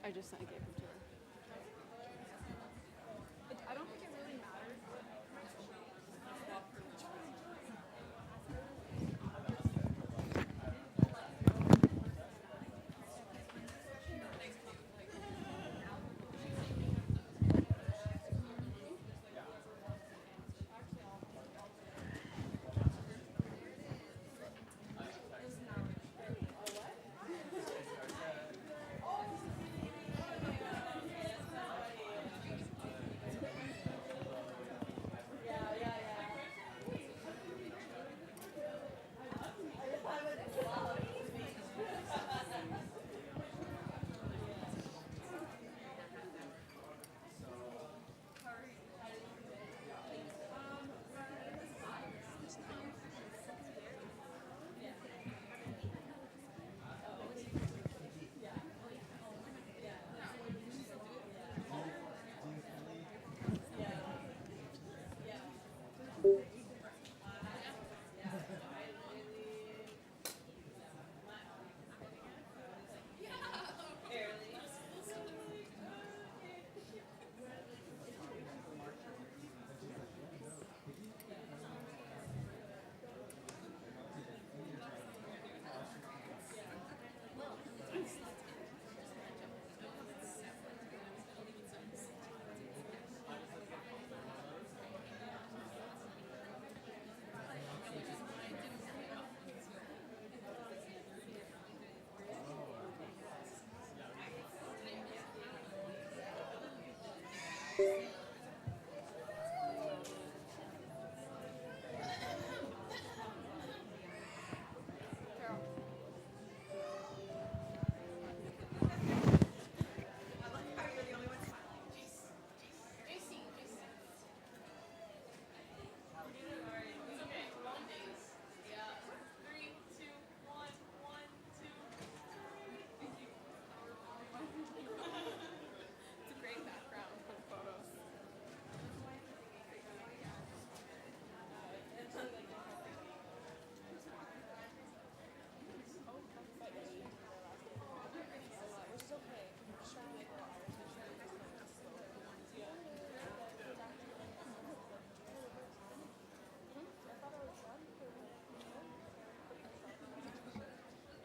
I just gave them to her. I don't think it really matters.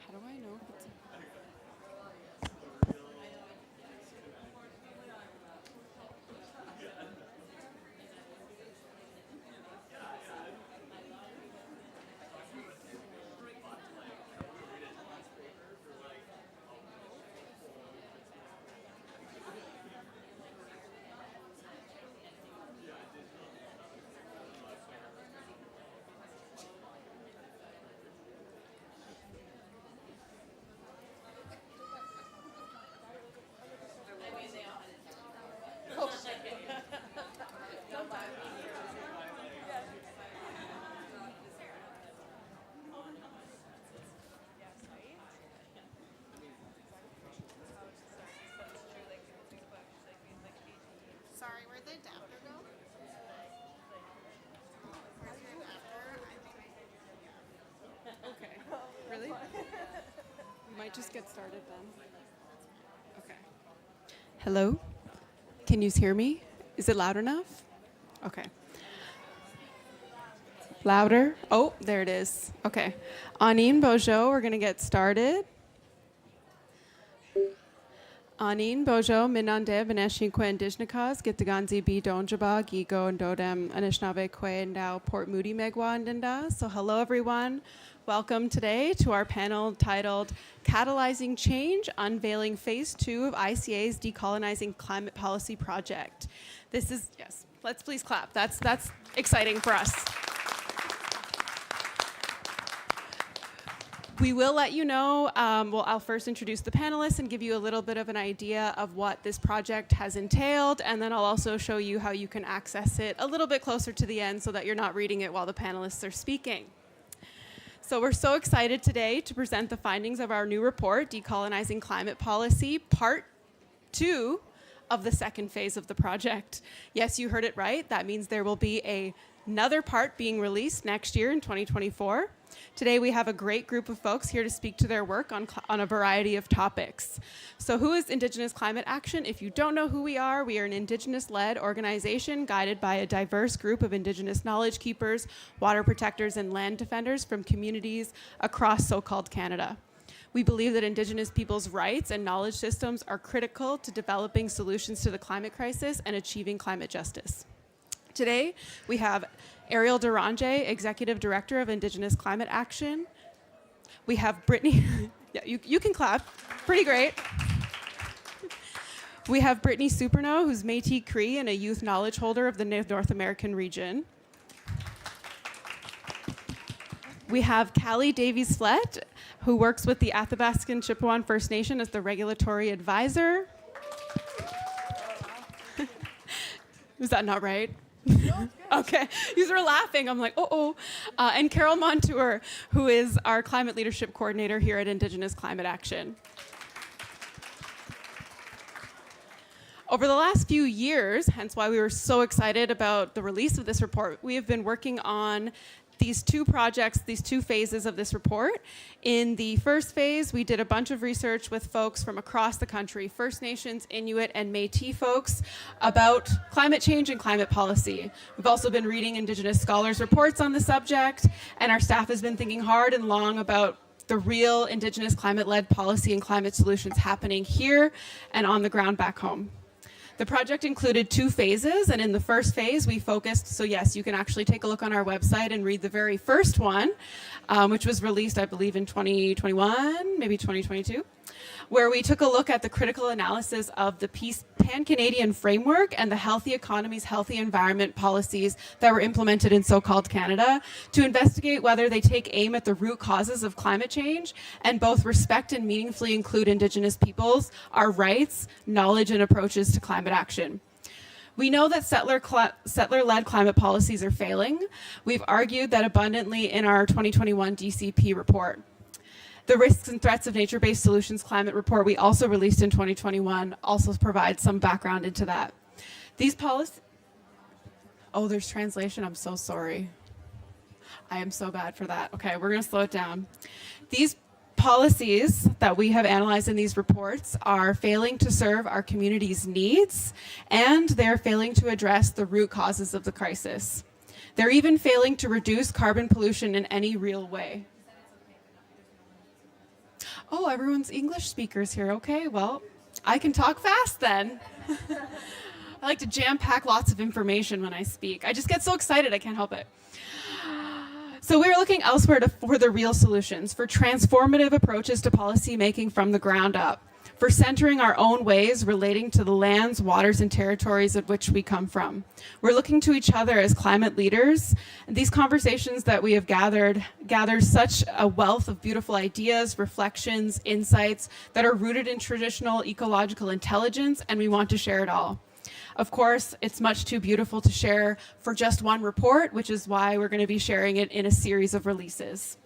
How do I know if it's... Sorry, where'd the adapter go? Where's your adapter? Okay. Really? We might just get started then. Okay. Hello? Can you hear me? Is it loud enough? Okay. Louder? Oh, there it is. Okay. Anin Bojo, we're going to get started. Anin Bojo, Minande, Beneshi Kwe Indigenous, Gitaganzi B Donjaba, Gigo and Dodem, Anishinaabe Kwe and Dao Port Moody Megwa and Dinda. So hello everyone. Welcome today to our panel titled Catalyzing Change, Unveiling Phase 2 of ICA's Decolonizing Climate Policy Project. This is, yes, let's please clap. That's exciting for us. We will let you know, I'll first introduce the panelists and give you a little bit of an idea of what this project has entailed, and then I'll also show you how you can access it a little bit closer to the end so that you're not reading it while the panelists are speaking. So we're so excited today to present the findings of our new report, Decolonizing Climate Policy, Part 2 of the second phase of the project. Yes, you heard it right. That means there will be a another part being released next year in 2024. Today we have a great group of folks here to speak to their work on a variety of topics. So who is Indigenous Climate Action? If you don't know who we are an Indigenous-led organization guided by a diverse group of Indigenous knowledge keepers, water protectors, and land defenders from communities across so-called Canada. We believe that Indigenous people's rights and knowledge systems are critical to developing solutions to the climate crisis and achieving climate justice. Today, we have Ariel Duranje, Executive Director of Indigenous Climate Action. We have Brittany, yeah, you can clap, pretty great. We have Brittany Superno, who's Métis Cree and a youth knowledge holder of the North American region. We have Callie Davies-Flett, who works with the Athabascan Chippewa First Nation as the regulatory advisor. Was that not right? Okay, you were laughing. I'm like, uh-oh. And Carol Montour, who is our climate leadership coordinator here at Indigenous Climate Action. Over the last few years, hence why we were so excited about the release of this report, we have been working on these two projects, these two phases of this report. In the first phase, we did a bunch of research with folks from across the country, First Nations, Inuit, and Métis folks, about climate change and climate policy. We've also been reading Indigenous scholars' reports on the subject, and our staff has been thinking hard and long about the real Indigenous climate-led policy and climate solutions happening here and on the ground back home. The project included two phases, and in the first phase we focused, so yes, you can actually take a look on our website and read the very first one, which was released, I believe, in 2021, maybe 2022, where we took a look at the critical analysis of the Pan-Canadian framework and the healthy economies, healthy environment policies that were implemented in so-called Canada to investigate whether they take aim at the root causes of climate change and both respect and meaningfully include Indigenous peoples, our rights, knowledge, and approaches to climate action. We know that settler-led climate policies are failing. We've argued that abundantly in our 2021 DCP report. The Risks and Threats of Nature-Based Solutions Climate Report we also released in 2021 also provides some background into that. These policies... Oh, there's translation. I'm so sorry. I am so bad for that. Okay, we're going to slow it down. These policies that we have analyzed in these reports are failing to serve our community's needs, and they're failing to address the root causes of the crisis. They're even failing to reduce carbon pollution in any real way. Oh, everyone's English speakers here. Okay, well, I can talk fast then. I like to jam-pack lots of information when I speak. I just get so excited, I can't help it. So we were looking elsewhere for the real solutions, for transformative approaches to policy making from the ground up, for centering our own ways relating to the lands, waters, and territories of which we come from. We're looking to each other as climate leaders. And these conversations that we have gather such a wealth of beautiful ideas, reflections, insights that are rooted in traditional ecological intelligence, and we want to share it all. Of course, it's much too beautiful to share for just one report, which is why we're going to be sharing it in a series of releases.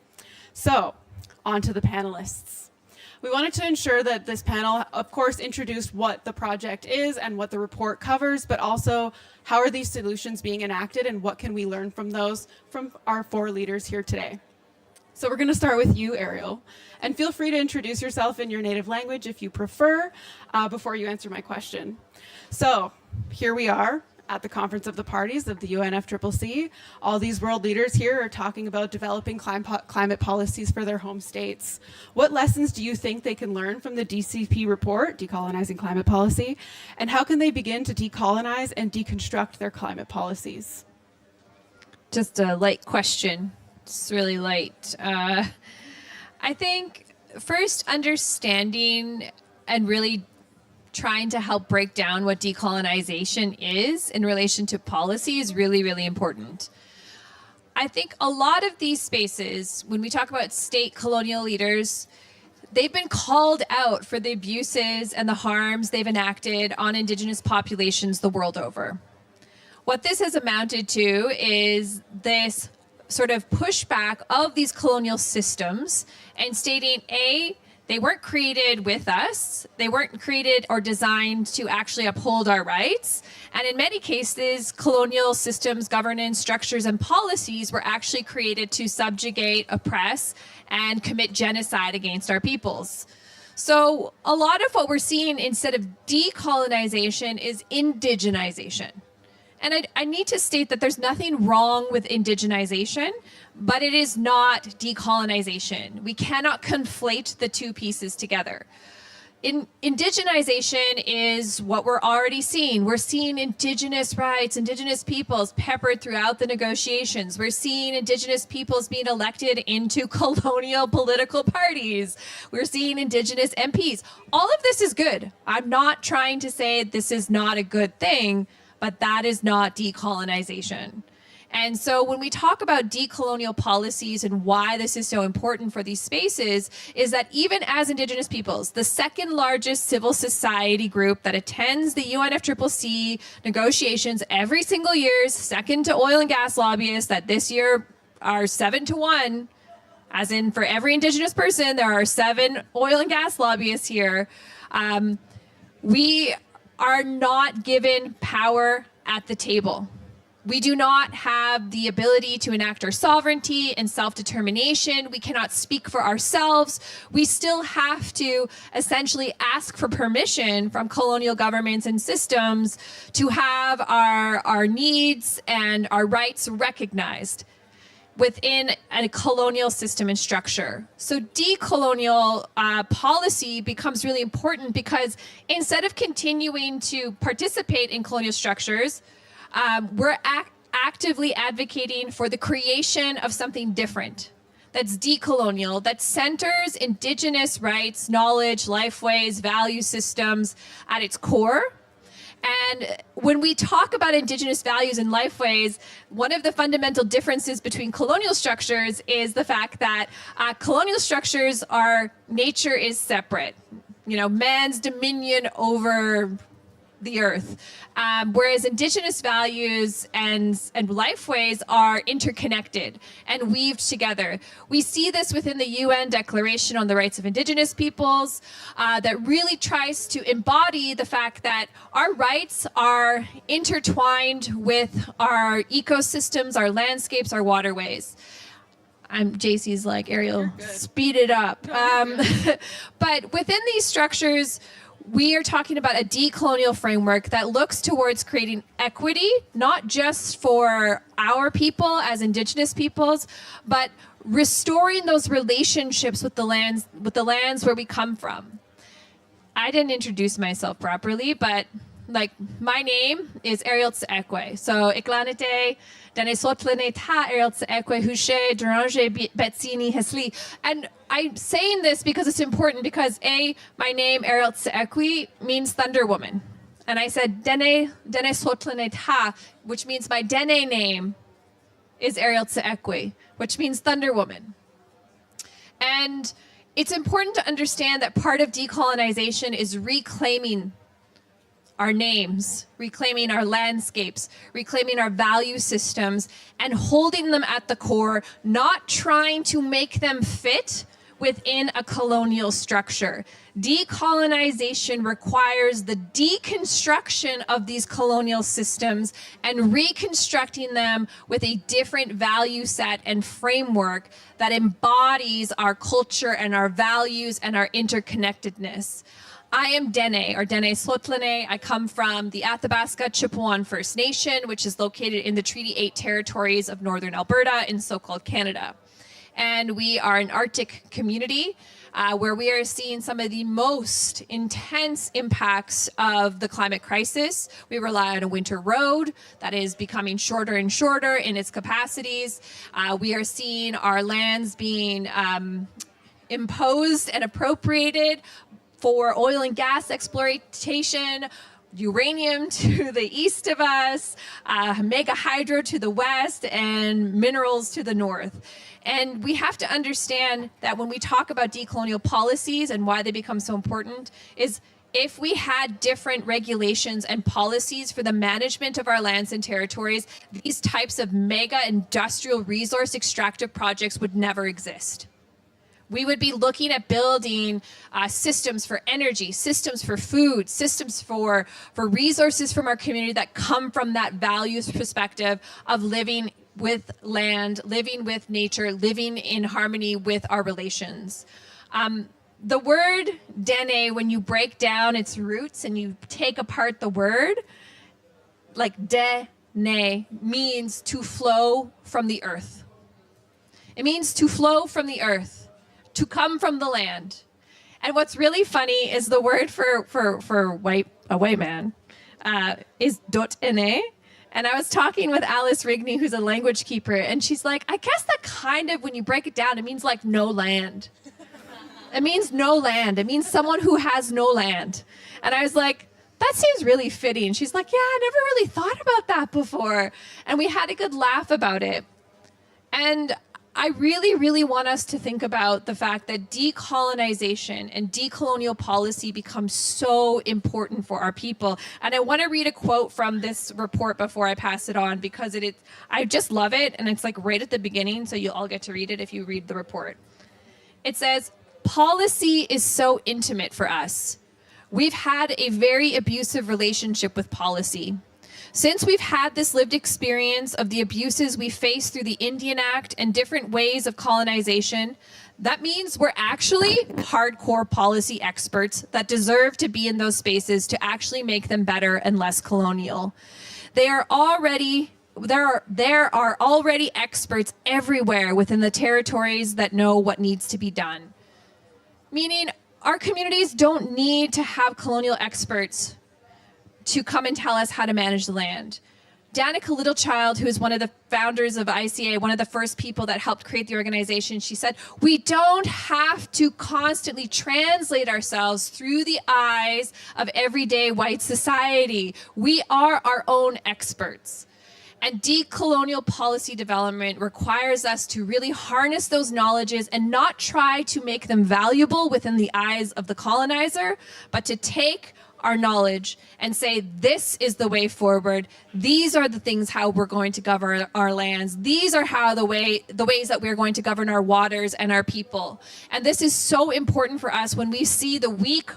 So, on to the panelists. We wanted to ensure that this panel, of course, introduced what the project is and what the report covers, but also how are these solutions being enacted and what can we learn from those from our four leaders here today. So we're going to start with you, Ariel, and feel free to introduce yourself in your native language if you prefer before you answer my question. So here we are at the Conference of the Parties of the UNFCCC. All these world leaders here are talking about developing climate policies for their home states. What lessons do you think they can learn from the DCP report, Decolonizing Climate Policy, and how can they begin to decolonize and deconstruct their climate policies? Just a light question. It's really light. I think first understanding and really trying to help break down what decolonization is in relation to policy is really, really important. I think a lot of these spaces, when we talk about state colonial leaders, they've been called out for the abuses and the harms they've enacted on Indigenous populations the world over. What this has amounted to is this sort of pushback of these colonial systems and stating, A, They weren't created with us. They weren't created or designed to actually uphold our rights. And in many cases, colonial systems, governance, structures, and policies were actually created to subjugate, oppress, and commit genocide against our peoples. So a lot of what we're seeing instead of decolonization is indigenization. And I need to state that there's nothing wrong with indigenization, but it is not decolonization. We cannot conflate the two pieces together. Indigenization is what we're already seeing. We're seeing Indigenous rights, Indigenous peoples peppered throughout the negotiations. We're seeing Indigenous peoples being elected into colonial political parties. We're seeing Indigenous MPs. All of this is good. I'm not trying to say this is not a good thing, but that is not decolonization. And so when we talk about decolonial policies and why this is so important for these spaces is that even as Indigenous peoples, the second largest civil society group that attends the UNFCCC negotiations every single year, second to oil and gas lobbyists that this year are 7-1, as in for every Indigenous person, there are 7 oil and gas lobbyists here. We are not given power at the table. We do not have the ability to enact our sovereignty and self-determination. We cannot speak for ourselves. We still have to essentially ask for permission from colonial governments and systems to have our needs and our rights recognized within a colonial system and structure. So decolonial policy becomes really important because instead of continuing to participate in colonial structures, we're actively advocating for the creation of something different that's decolonial, that centers Indigenous rights, knowledge, lifeways, value systems at its core. And when we talk about Indigenous values and lifeways, one of the fundamental differences between colonial structures is the fact that colonial structures nature is separate. You know, man's dominion over the earth, whereas Indigenous values and lifeways are interconnected and weaved together. We see this within the UN Declaration on the Rights of Indigenous Peoples that really tries to embody the fact that our rights are intertwined with our ecosystems, our landscapes, our waterways. JC's like, Ariel, speed it up. But within these structures, we are talking about a decolonial framework that looks towards creating equity, not just for our people as Indigenous peoples, but restoring those relationships with the lands where we come from. I didn't introduce myself properly, but like my name is Ariel Tsekwe. So iklanete dane sotlene ta Ariel Tsekwe hushe duranje betsini hesli. And I'm saying this because it's important because my name Ariel Tsekwe means Thunder Woman. And I said dene sotlene ta, which means my dene name is Ariel Tsekwe, which means Thunder Woman. And it's important to understand that part of decolonization is reclaiming our names, reclaiming our landscapes, reclaiming our value systems, and holding them at the core, not trying to make them fit within a colonial structure. Decolonization requires the deconstruction of these colonial systems and reconstructing them with a different value set and framework that embodies our culture and our values and our interconnectedness. I am Dene, or Dene Slotlene. I come from the Athabasca Chipewyan First Nation, which is located in the Treaty 8 territories of Northern Alberta in so-called Canada. And we are an Arctic community where we are seeing some of the most intense impacts of the climate crisis. We rely on a winter road that is becoming shorter and shorter in its capacities. We are seeing our lands being imposed and appropriated for oil and gas exploitation, uranium to the east of us, mega hydro to the west, and minerals to the north. And we have to understand that when we talk about decolonial policies and why they become so important is if we had different regulations and policies for the management of our lands and territories, these types of mega industrial resource extractive projects would never exist. We would be looking at building systems for energy, systems for food, systems for resources from our community that come from that values perspective of living with land, living with nature, living in harmony with our relations. The word dene, when you break down its roots and you take apart the word, like dene means to flow from the earth. It means to flow from the earth, to come from the land. And what's really funny is the word for a white man is dot-ene. And I was talking with Alice Rigney, who's a language keeper, and she's like, I guess that kind of, when you break it down, it means like no land. It means no land. It means someone who has no land. And I was like, that seems really fitting. She's like, yeah, I never really thought about that before. And we had a good laugh about it. And I really, really want us to think about the fact that decolonization and decolonial policy becomes so important for our people. And I want to read a quote from this report before I pass it on, because I just love it. And it's like right at the beginning, so you'll all get to read it if you read the report. It says, policy is so intimate for us. We've had a very abusive relationship with policy. Since we've had this lived experience of the abuses we face through the Indian Act and different ways of colonization, that means we're actually hardcore policy experts that deserve to be in those spaces to actually make them better and less colonial. There are already experts everywhere within the territories that know what needs to be done. Meaning our communities don't need to have colonial experts to come and tell us how to manage the land. Danica Littlechild, who is one of the founders of ICA, one of the first people that helped create the organization, she said, we don't have to constantly translate ourselves through the eyes of everyday white society. We are our own experts. And decolonial policy development requires us to really harness those knowledges and not try to make them valuable within the eyes of the colonizer, but to take our knowledge and say, this is the way forward. These are the things how we're going to govern our lands. These are how the ways that we're going to govern our waters and our people. And this is so important for us when we see the weak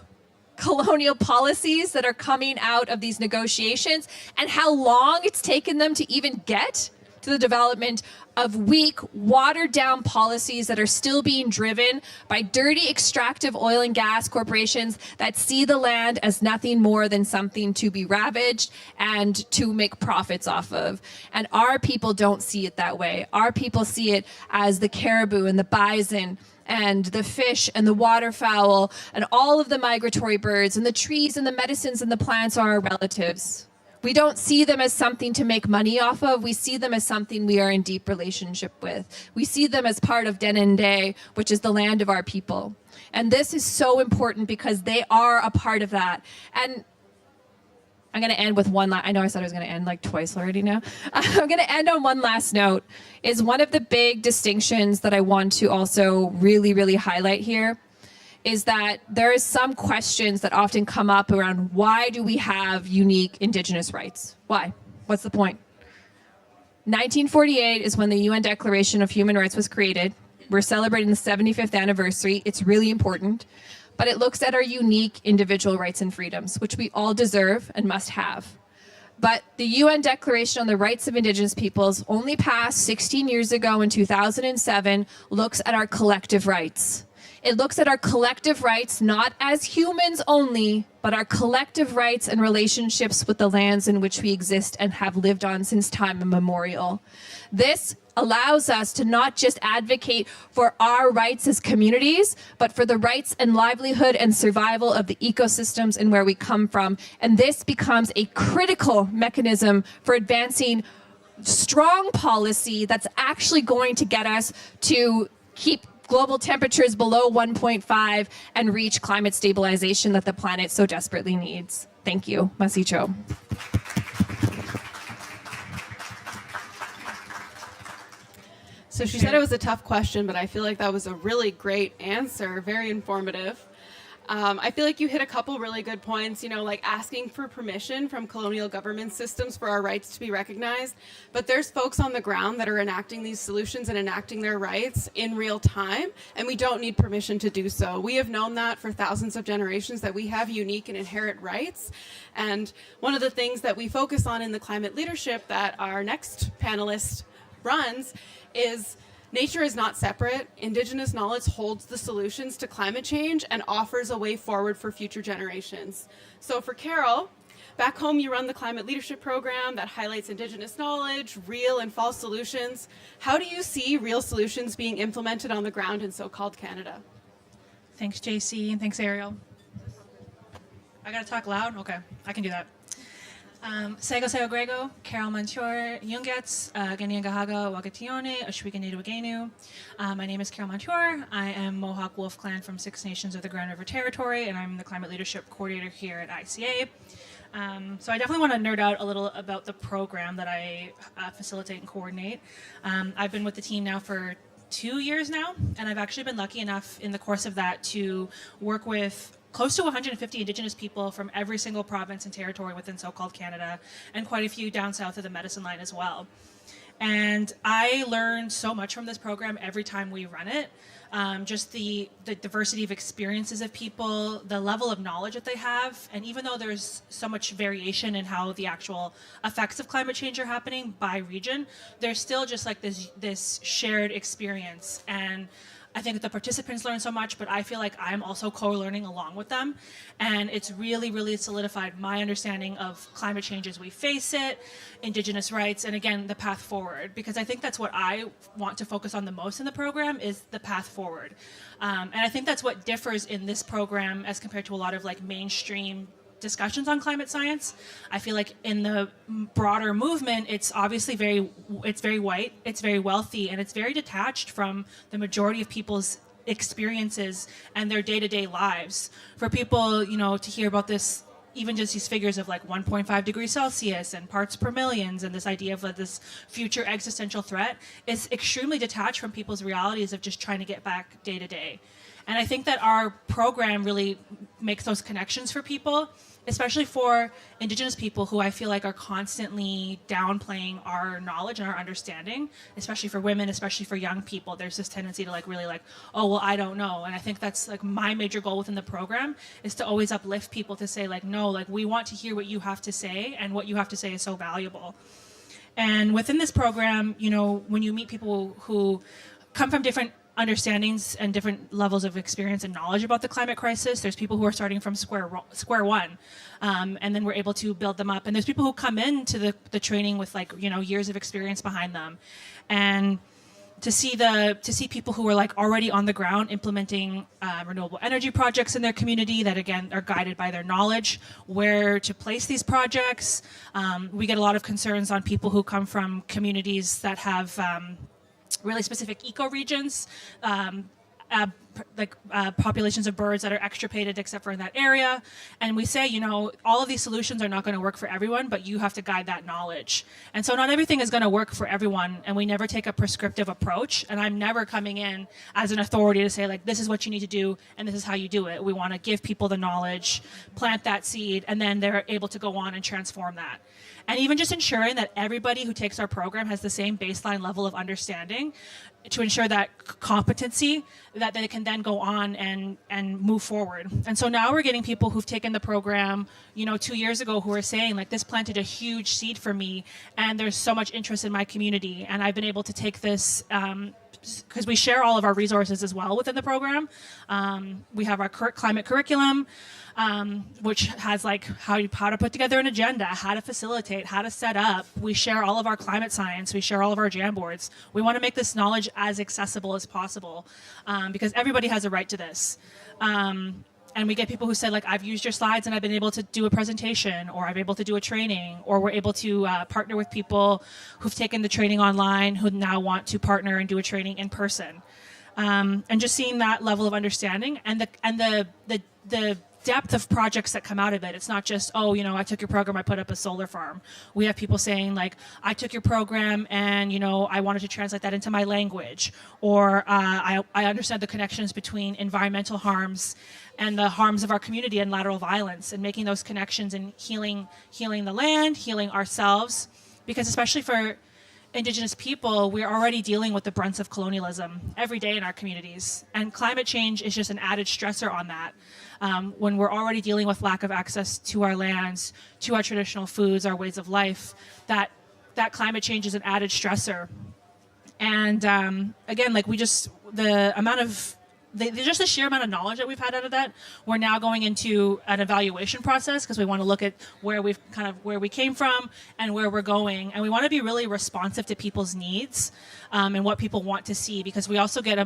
colonial policies that are coming out of these negotiations and how long it's taken them to even get to the development of weak, watered-down policies that are still being driven by dirty extractive oil and gas corporations that see the land as nothing more than something to be ravaged and to make profits off of. And our people don't see it that way. Our people see it as the caribou and the bison and the fish and the waterfowl and all of the migratory birds and the trees and the medicines and the plants are our relatives. We don't see them as something to make money off of. We see them as something we are in deep relationship with. We see them as part of Denende, which is the land of our people. And this is so important because they are a part of that. And I'm going to end with one I know I said I was going to end like twice already now. I'm going to end on one last note. Is one of the big distinctions that I want to also really, really highlight here is that there is some questions that often come up around why do we have unique Indigenous rights? Why? What's the point? 1948 is when the UN Declaration of Human Rights was created. We're celebrating the 75th anniversary. It's really important. But it looks at our unique individual rights and freedoms, which we all deserve and must have. But the UN Declaration on the Rights of Indigenous Peoples, only passed 16 years ago in 2007, looks at our collective rights. It looks at our collective rights, not as humans only, but our collective rights and relationships with the lands in which we exist and have lived on since time immemorial. This allows us to not just advocate for our rights as communities, but for the rights and livelihood and survival of the ecosystems and where we come from. And this becomes a critical mechanism for advancing strong policy that's actually going to get us to keep global temperatures below 1.5 and reach climate stabilization that the planet so desperately needs. Thank you. Masicho. So she said it was a tough question, but I feel like that was a really great answer, very informative. I feel like you hit a couple really good points, like asking for permission from colonial government systems for our rights to be recognized. But there's folks on the ground that are enacting these solutions and enacting their rights in real time, and we don't need permission to do so. We have known that for thousands of generations, that we have unique and inherent rights. And one of the things that we focus on in the climate leadership that our next panelist runs is nature is not separate. Indigenous knowledge holds the solutions to climate change and offers a way forward for future generations. So for Carol, back home you run the climate leadership program that highlights Indigenous knowledge, real and false solutions. How do you see real solutions being implemented on the ground in so-called Canada? Thanks, JC, and thanks, Ariel. I gotta talk loud? Okay, I can do that. Sego Sego Grego, Carol Montour, Yungets, Ganiangahaga, Wagatione, Ashwiganidwagenu. My name is Carol Montour. I am Mohawk Wolf Clan from Six Nations of the Grand River Territory, and I'm the Climate Leadership Coordinator here at ICA. So I definitely want to nerd out a little about the program that I facilitate and coordinate. I've been with the team now for 2 years now, and I've actually been lucky enough in the course of that to work with close to 150 Indigenous people from every single province and territory within so-called Canada, and quite a few down south of the Medicine Line as well. And I learn so much from this program every time we run it. Just the diversity of experiences of people, the level of knowledge that they have, and even though there's so much variation in how the actual effects of climate change are happening by region, there's still just like this shared experience. And I think the participants learn so much, but I feel like I'm also co-learning along with them. And it's really, really solidified my understanding of climate change as we face it, Indigenous rights, and again, the path forward. Because I think that's what I want to focus on the most in the program is the path forward. And I think that's what differs in this program as compared to a lot of like mainstream discussions on climate science. I feel like in the broader movement, it's obviously very white, it's very wealthy, and it's very detached from the majority of people's experiences and their day-to-day lives. For people, to hear about this, even just these figures of like 1.5 degrees Celsius and parts per millions, and this idea of like this future existential threat is extremely detached from people's realities of just trying to get back day to day. And I think that our program really makes those connections for people, especially for Indigenous people who I feel like are constantly downplaying our knowledge and our understanding, especially for women, especially for young people. There's this tendency to oh, well, I don't know. And I think that's like my major goal within the program is to always uplift people to say no, we want to hear what you have to say, and what you have to say is so valuable. And within this program, when you meet people who come from different understandings and different levels of experience and knowledge about the climate crisis. There's people who are starting from square one, and then we're able to build them up. And there's people who come into the training with years of experience behind them, and to see people who are already on the ground implementing renewable energy projects in their community that again are guided by their knowledge, where to place these projects. We get a lot of concerns on people who come from communities that have really specific ecoregions, populations of birds that are extirpated except for in that area. And we say, all of these solutions are not going to work for everyone, but you have to guide that knowledge. And so not everything is going to work for everyone, and we never take a prescriptive approach. And I'm never coming in as an authority to say, this is what you need to do, and this is how you do it. We want to give people the knowledge, plant that seed, and then they're able to go on and transform that. And even just ensuring that everybody who takes our program has the same baseline level of understanding to ensure that competency that they can then go on and move forward. And so now we're getting people who've taken the program, 2 years ago, who are saying this planted a huge seed for me, and there's so much interest in my community, and I've been able to take this because we share all of our resources as well within the program. We have our climate curriculum, which has how to put together an agenda, how to facilitate, how to set up. We share all of our climate science. We share all of our Jamboards. We want to make this knowledge as accessible as possible, because everybody has a right to this. And we get people who say, I've used your slides and I've been able to do a presentation, or I'm able to do a training, or we're able to partner with people who've taken the training online who now want to partner and do a training in person. And just seeing that level of understanding and the depth of projects that come out of it. It's not just, oh, you know, I took your program, I put up a solar farm. We have people saying like, I took your program and, you know, I wanted to translate that into my language, or I understand the connections between environmental harms and the harms of our community and lateral violence, and making those connections and healing the land, healing ourselves, because especially for Indigenous people, we're already dealing with the brunts of colonialism every day in our communities, and climate change is just an added stressor on that. When we're already dealing with lack of access to our lands, to our traditional foods, our ways of life, that climate change is an added stressor. And again, like the amount of just the sheer amount of knowledge that we've had out of that, we're now going into an evaluation process, because we want to look at where we came from and where we're going, and we want to be really responsive to people's needs and what people want to see, because we also get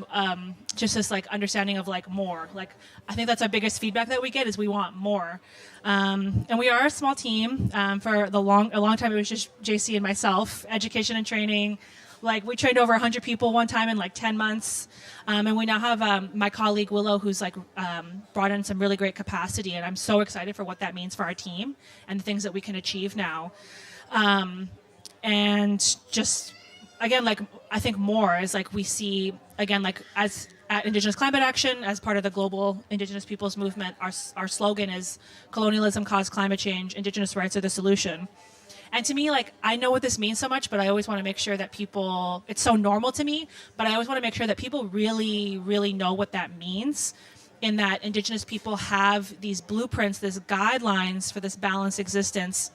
just this like understanding of like more. Like, I think that's our biggest feedback that we get, is we want more. And we are a small team. For a long time it was just JC and myself, education and training. Like, we trained over 100 people one time in like 10 months. And we now have my colleague Willow, who's like brought in some really great capacity. And I'm so excited for what that means for our team and the things that we can achieve now. And just, again, like, I think more is like we see, again, like as at Indigenous Climate Action, as part of the global Indigenous peoples movement, our slogan is colonialism caused climate change, Indigenous rights are the solution. And to me, like, I know what this means so much, but I always want to make sure that people, it's so normal to me, but I always want to make sure that people really, really know what that means, in that Indigenous people have these blueprints, these guidelines for this balanced existence.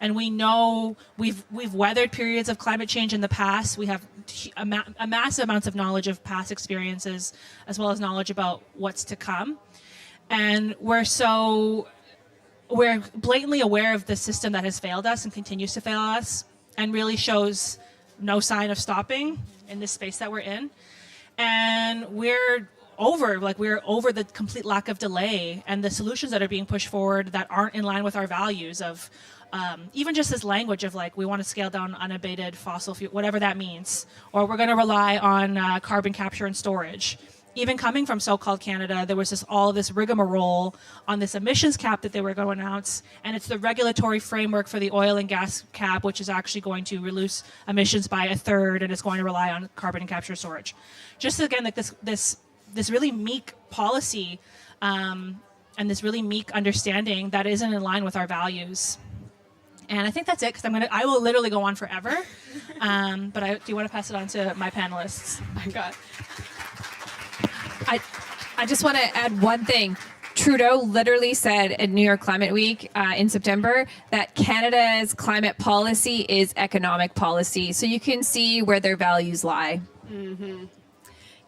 And we know we've weathered periods of climate change in the past. We have a massive amounts of knowledge of past experiences, as well as knowledge about what's to come. And we're blatantly aware of the system that has failed us and continues to fail us, and really shows no sign of stopping in this space that we're in. And we're over the complete lack of delay and the solutions that are being pushed forward that aren't in line with our values of even just this language of like, we want to scale down unabated fossil fuel, whatever that means, or we're going to rely on carbon capture and storage. Even coming from so-called Canada, there was all of this rigmarole on this emissions cap that they were going to announce, and it's the regulatory framework for the oil and gas cap, which is actually going to reduce emissions by a third, and it's going to rely on carbon and capture storage. Just again, like this really meek policy and this really meek understanding that isn't in line with our values. And I think that's it, because I will literally go on forever. But I do want to pass it on to my panelists. My God. I just want to add one thing. Trudeau literally said at New York Climate Week in September that Canada's climate policy is economic policy. So you can see where their values lie. Mm-hmm.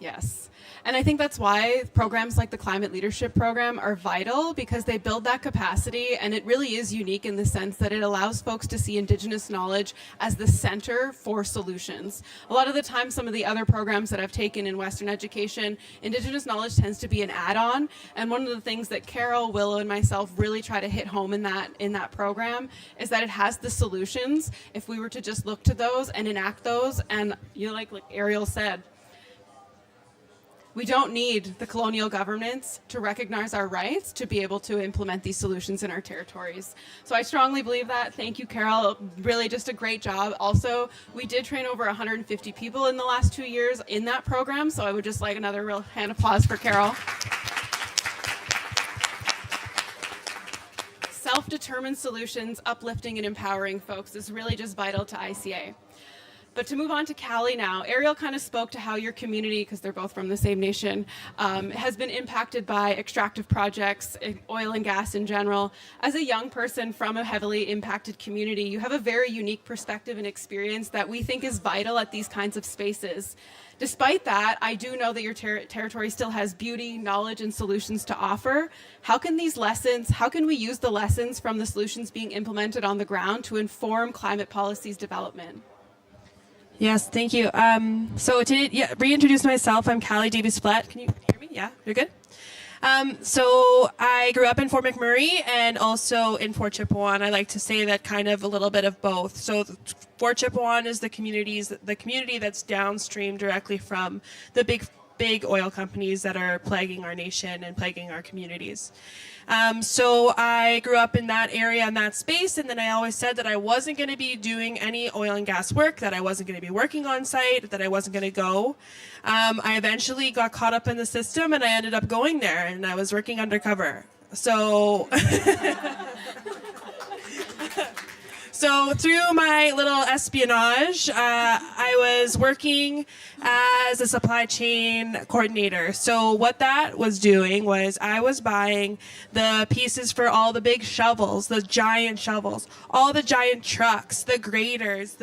Yes. And I think that's why programs like the Climate Leadership Program are vital, because they build that capacity, and it really is unique in the sense that it allows folks to see Indigenous knowledge as the center for solutions. A lot of the time, some of the other programs that I've taken in Western education, Indigenous knowledge tends to be an add-on. And one of the things that Carol, Willow, and myself really try to hit home in that program is that it has the solutions if we were to just look to those and enact those. And like Ariel said, we don't need the colonial governments to recognize our rights to be able to implement these solutions in our territories. So I strongly believe that. Thank you, Carol. Really just a great job. Also, we did train over 150 people in the last 2 years in that program, so I would just like another real hand applause for Carol. Self-determined solutions, uplifting and empowering folks is really just vital to ICA. But to move on to Callie now, Ariel kind of spoke to how your community, because they're both from the same nation, has been impacted by extractive projects, oil and gas in general. As a young person from a heavily impacted community, you have a very unique perspective and experience that we think is vital at these kinds of spaces. Despite that, I do know that your territory still has beauty, knowledge, and solutions to offer. How can we use the lessons from the solutions being implemented on the ground to inform climate policy's development? Yes, thank you. So to reintroduce myself, I'm Callie Davies-Flatt. Can you hear me? Yeah, you're good? So I grew up in Fort McMurray and also in Fort Chipewyan. I like to say that kind of a little bit of both. So Fort Chipewyan is the community that's downstream directly from the big big oil companies that are plaguing our nation and plaguing our communities. So I grew up in that area, in that space, and then I always said that I wasn't going to be doing any oil and gas work, that I wasn't going to be working on site, that I wasn't going to go. I eventually got caught up in the system, and I ended up going there, and I was working undercover. So... So through my little espionage, I was working as a supply chain coordinator. So what that was doing was I was buying the pieces for all the big shovels, the giant shovels, all the giant trucks, the graders,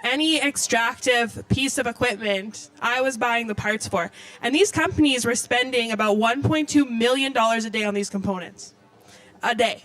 any extractive piece of equipment, I was buying the parts for. And these companies were spending about $1.2 million a day on these components. A day.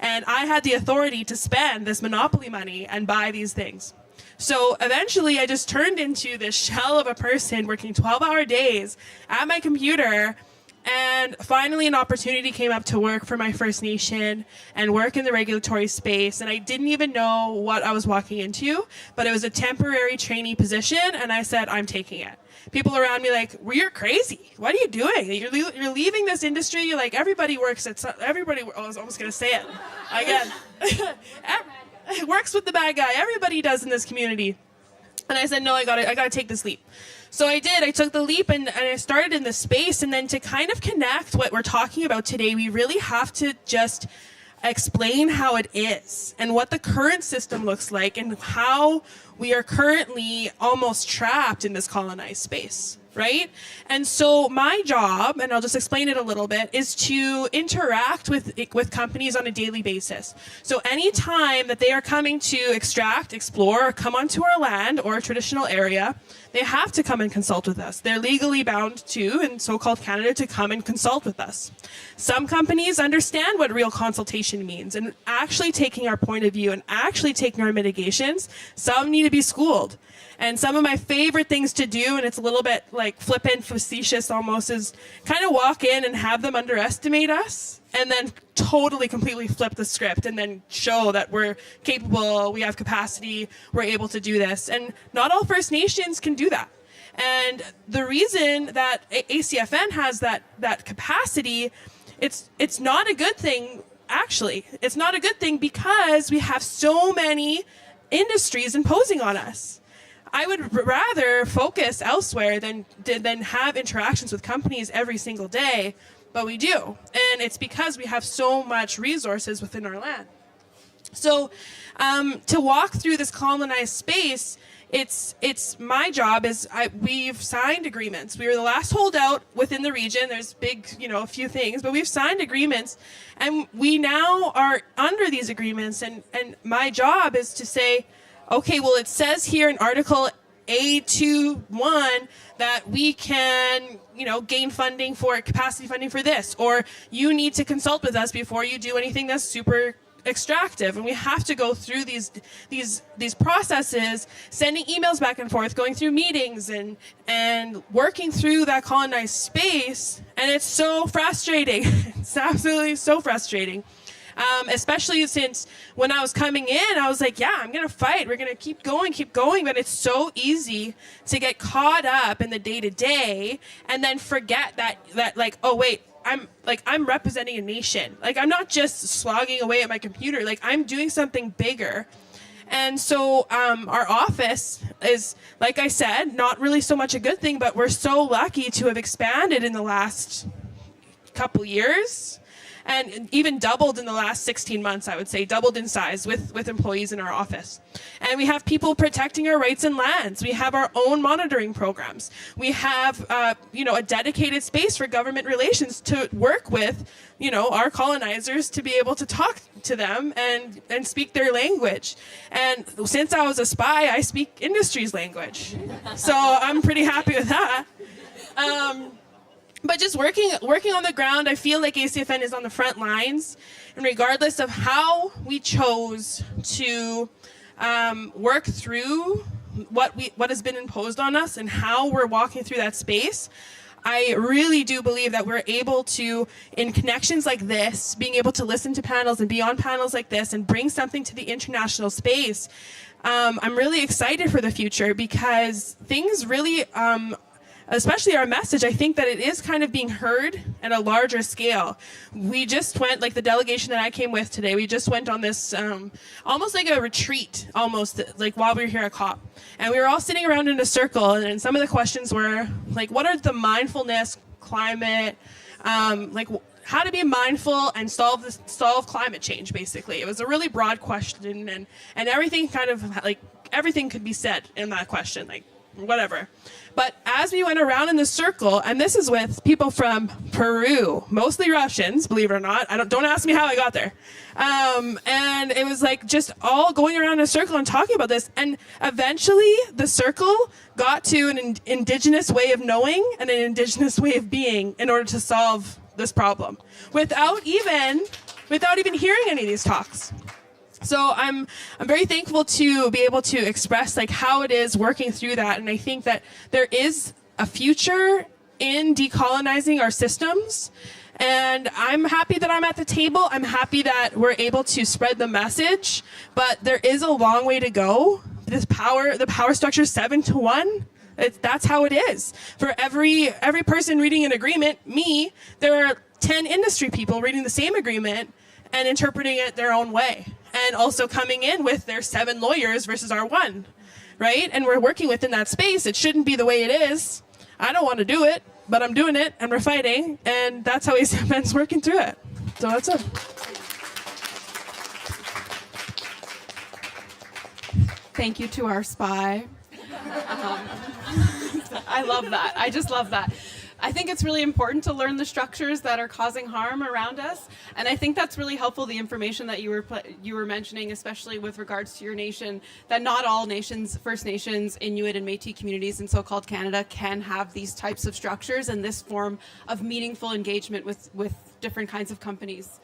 And I had the authority to spend this monopoly money and buy these things. So eventually I just turned into this shell of a person working 12-hour days at my computer, and finally an opportunity came up to work for my First Nation and work in the regulatory space. And I didn't even know what I was walking into, but it was a temporary trainee position, and I said, I'm taking it. People around me like, well, you're crazy. What are you doing? You're leaving this industry. You're like, everybody works at, everybody, I was almost going to say it again. Works with the bad guy. Everybody does in this community. And I said, no, I gotta take this leap. So I did. I took the leap and I started in this space. And then to kind of connect what we're talking about today, we really have to just explain how it is and what the current system looks like and how we are currently almost trapped in this colonized space, right? And so my job, and I'll just explain it a little bit, is to interact with companies on a daily basis. So anytime that they are coming to extract, explore, or come onto our land or a traditional area, they have to come and consult with us. They're legally bound to, in so-called Canada, to come and consult with us. Some companies understand what real consultation means and actually taking our point of view and actually taking our mitigations. Some need to be schooled. And some of my favorite things to do, and it's a little bit like flippant, facetious almost, is kind of walk in and have them underestimate us and then totally, completely flip the script and then show that we're capable, we have capacity, we're able to do this. And not all First Nations can do that. And the reason that ACFN has that capacity, it's not a good thing, actually. It's not a good thing because we have so many industries imposing on us. I would rather focus elsewhere than have interactions with companies every single day, but we do. And it's because we have so much resources within our land. So to walk through this colonized space, it's my job is we've signed agreements. We were the last holdout within the region. There's big, a few things, but we've signed agreements and we now are under these agreements. And my job is to say, okay, well, it says here in Article A21 that we can, gain funding for capacity funding for this, or you need to consult with us before you do anything that's super extractive. And we have to go through these processes, sending emails back and forth, going through meetings and working through that colonized space. And it's so frustrating. It's absolutely so frustrating. Especially since when I was coming in, I was like, yeah, I'm going to fight. We're going to keep going. But it's so easy to get caught up in the day-to-day and then forget that like, oh, wait, I'm representing a nation. Like, I'm not just slogging away at my computer. Like, I'm doing something bigger. And so our office is, like I said, not really so much a good thing, but we're so lucky to have expanded in the last couple years. And even doubled in the last 16 months, I would say, doubled in size with employees in our office. And we have people protecting our rights and lands. We have our own monitoring programs. We have, a dedicated space for government relations to work with, our colonizers to be able to talk to them and speak their language. And since I was a spy, I speak industry's language. So I'm pretty happy with that. But just working on the ground, I feel like ACFN is on the front lines. And regardless of how we chose to work through what has been imposed on us and how we're walking through that space, I really do believe that we're able to, in connections like this, being able to listen to panels and be on panels like this and bring something to the international space, I'm really excited for the future because things really especially our message, I think that it is kind of being heard at a larger scale. We just went, like the delegation that I came with today, we just went on this almost like a retreat, almost like while we were here at COP. And we were all sitting around in a circle, and some of the questions were like, what are the mindfulness, climate, like how to be mindful and solve climate change, basically. It was a really broad question, and everything kind of like, everything could be said in that question, like whatever. But as we went around in the circle, and this is with people from Peru, mostly Russians, believe it or not. Don't ask me how I got there. And it was like just all going around in a circle and talking about this. And eventually the circle got to an indigenous way of knowing and an indigenous way of being in order to solve this problem without even hearing any of these talks. So I'm very thankful to be able to express like how it is working through that. And I think that there is a future in decolonizing our systems. And I'm happy that I'm at the table. I'm happy that we're able to spread the message, but there is a long way to go. The power structure is 7-to-1. That's how it is. For every person reading an agreement, there are 10 industry people reading the same agreement and interpreting it their own way. And also coming in with their 7 lawyers versus our 1, right? And we're working within that space. It shouldn't be the way it is. I don't want to do it, but I'm doing it, and we're fighting, and that's how ACFN's working through it. So that's it. Thank you to our spy. I love that. I just love that. I think it's really important to learn the structures that are causing harm around us, and I think that's really helpful, the information that you were mentioning, especially with regards to your nation, that not all nations, First Nations, Inuit, and Métis communities in so-called Canada can have these types of structures and this form of meaningful engagement with different kinds of companies.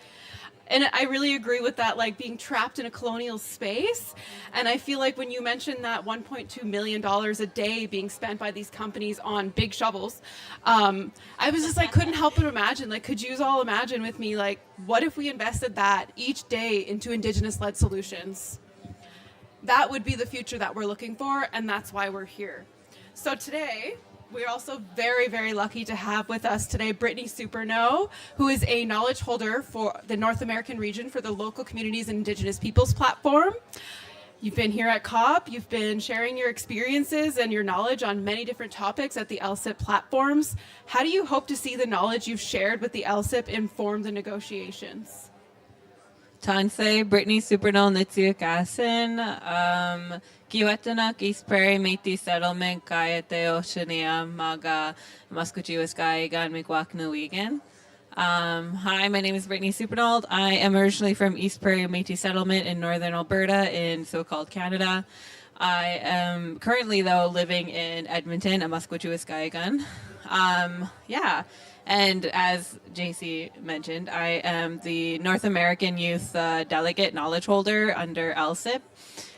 And I really agree with that, like being trapped in a colonial space. And I feel like when you mentioned that $1.2 million a day being spent by these companies on big shovels, I was just like, couldn't help but imagine, like, could you all imagine with me, like, what if we invested that each day into Indigenous-led solutions? That would be the future that we're looking for, and that's why we're here. So today, we're also very, very lucky to have with us today Brittany Superno, who is a knowledge holder for the North American region for the Local Communities and Indigenous Peoples platform. You've been here at COP, you've been sharing your experiences and your knowledge on many different topics at the LCIP platforms. How do you hope to see the knowledge you've shared with the LCIP inform the negotiations? Tansei, Brittany Supernal Nitsukasin, Kiwetanak East Prairie Métis Settlement, Kayate Oceania, Maga, Musqueam, Mikwak, Nuigan. Hi, my name is Brittany Supernald. I am originally from East Prairie Métis Settlement in northern Alberta in so-called Canada. I am currently, though, living in Edmonton, a Musqueam. And as JC mentioned, I am the North American Youth Delegate Knowledge Holder under LCIP.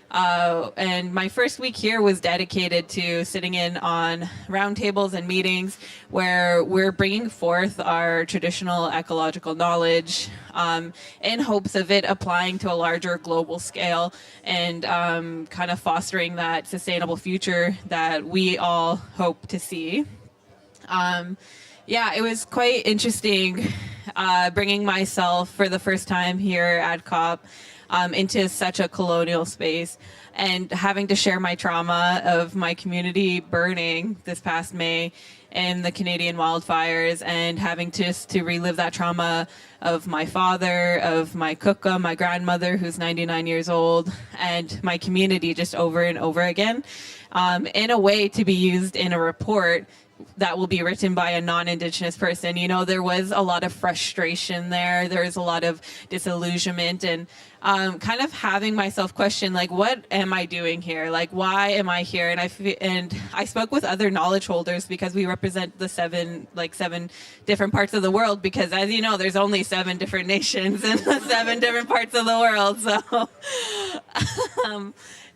And my first week here was dedicated to sitting in on roundtables and meetings where we're bringing forth our traditional ecological knowledge in hopes of it applying to a larger global scale and kind of fostering that sustainable future that we all hope to see. Yeah, it was quite interesting bringing myself for the first time here at COP into such a colonial space and having to share my trauma of my community burning this past May in the Canadian wildfires and having to relive that trauma of my father, of my kuka, my grandmother who's 99 years old, and my community just over and over again in a way to be used in a report that will be written by a non-Indigenous person. You know, there was a lot of frustration there. There was a lot of disillusionment and kind of having myself question, like, what am I doing here? Like, why am I here? And I spoke with other knowledge holders because we represent the seven different parts of the world, because as you know, there's only 7 different nations in the 7 different parts of the world. So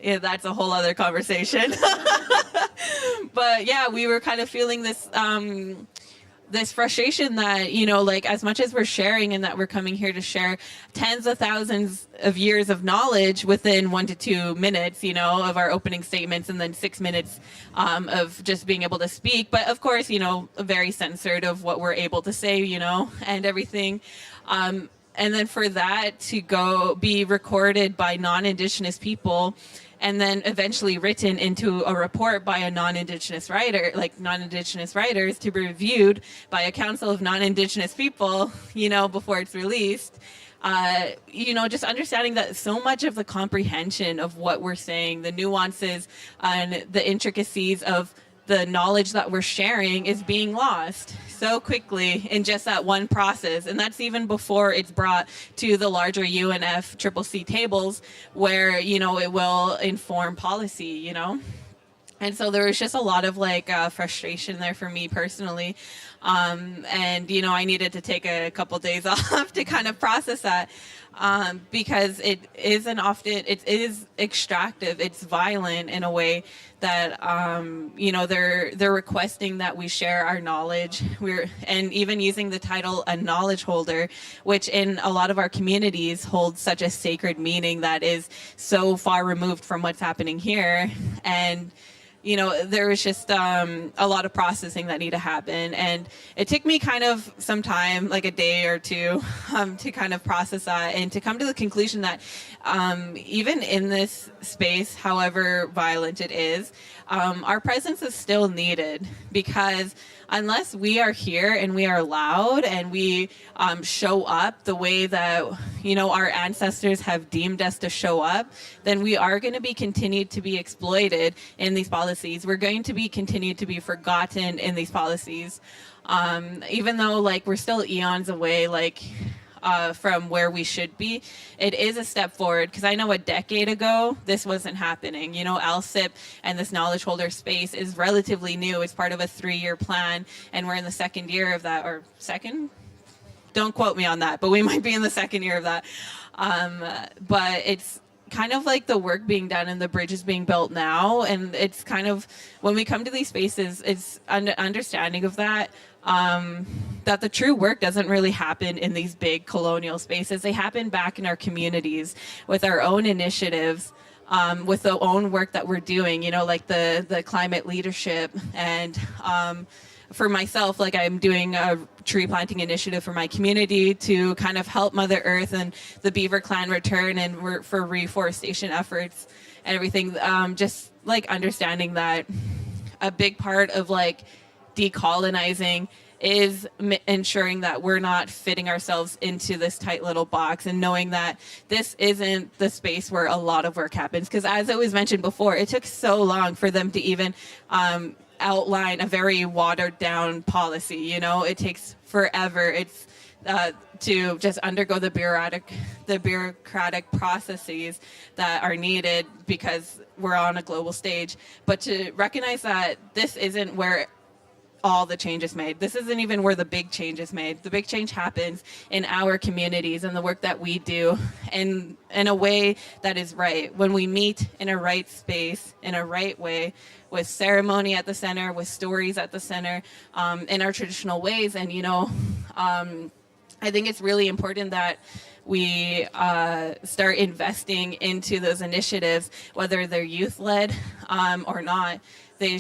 yeah, that's a whole other conversation. But yeah, we were kind of feeling this this frustration that, like as much as we're sharing and that we're coming here to share tens of thousands of years of knowledge within 1 to 2 minutes, of our opening statements, and then 6 minutes of just being able to speak. But of course, very censored of what we're able to say, and everything. And then for that to go be recorded by non-Indigenous people, and then eventually written into a report by a non-Indigenous writer, like non-Indigenous writers, to be reviewed by a council of non-Indigenous people, before it's released. Just understanding that so much of the comprehension of what we're saying, the nuances and the intricacies of the knowledge that we're sharing is being lost so quickly in just that one process. And that's even before it's brought to the larger UNFCCC tables where, it will inform policy, And so there was just a lot of frustration there for me personally. And, I needed to take a couple days off to kind of process that. Because it is extractive, it's violent in a way that they're requesting that we share our knowledge. And even using the title a knowledge holder, which in a lot of our communities holds such a sacred meaning that is so far removed from what's happening here. And there was just a lot of processing that needed to happen. And it took me kind of some time, like a day or two, to kind of process that and to come to the conclusion that even in this space, however violent it is, our presence is still needed, because unless we are here and we are loud and we show up the way that, our ancestors have deemed us to show up, then we are going to be continued to be exploited in these policies. We're going to be continued to be forgotten in these policies. Even though we're still eons away, from where we should be, it is a step forward, because I know a decade ago this wasn't happening. LSIP and this knowledge holder space is relatively new. It's part of a 3-year plan, and we're in the second year of that, or second? Don't quote me on that, but we might be in the second year of that. But it's kind of like the work being done and the bridges being built now, and it's kind of, when we come to these spaces, it's understanding of that. That the true work doesn't really happen in these big colonial spaces. They happen back in our communities with our own initiatives, with the own work that we're doing, like the climate leadership. And for myself, I'm doing a tree planting initiative for my community to kind of help Mother Earth and the Beaver Clan return, and for reforestation efforts and everything. Just understanding that a big part of decolonizing is ensuring that we're not fitting ourselves into this tight little box, and knowing that this isn't the space where a lot of work happens. Because as it was mentioned before, it took so long for them to even outline a very watered down policy. It takes forever. It's to just undergo the bureaucratic processes that are needed because we're on a global stage. But to recognize that this isn't where all the change is made. This isn't even where the big change is made. The big change happens in our communities and the work that we do, and in a way that is right. When we meet in a right space, in a right way, with ceremony at the center, with stories at the center, in our traditional ways. And, I think it's really important that we start investing into those initiatives, whether they're youth-led or not. They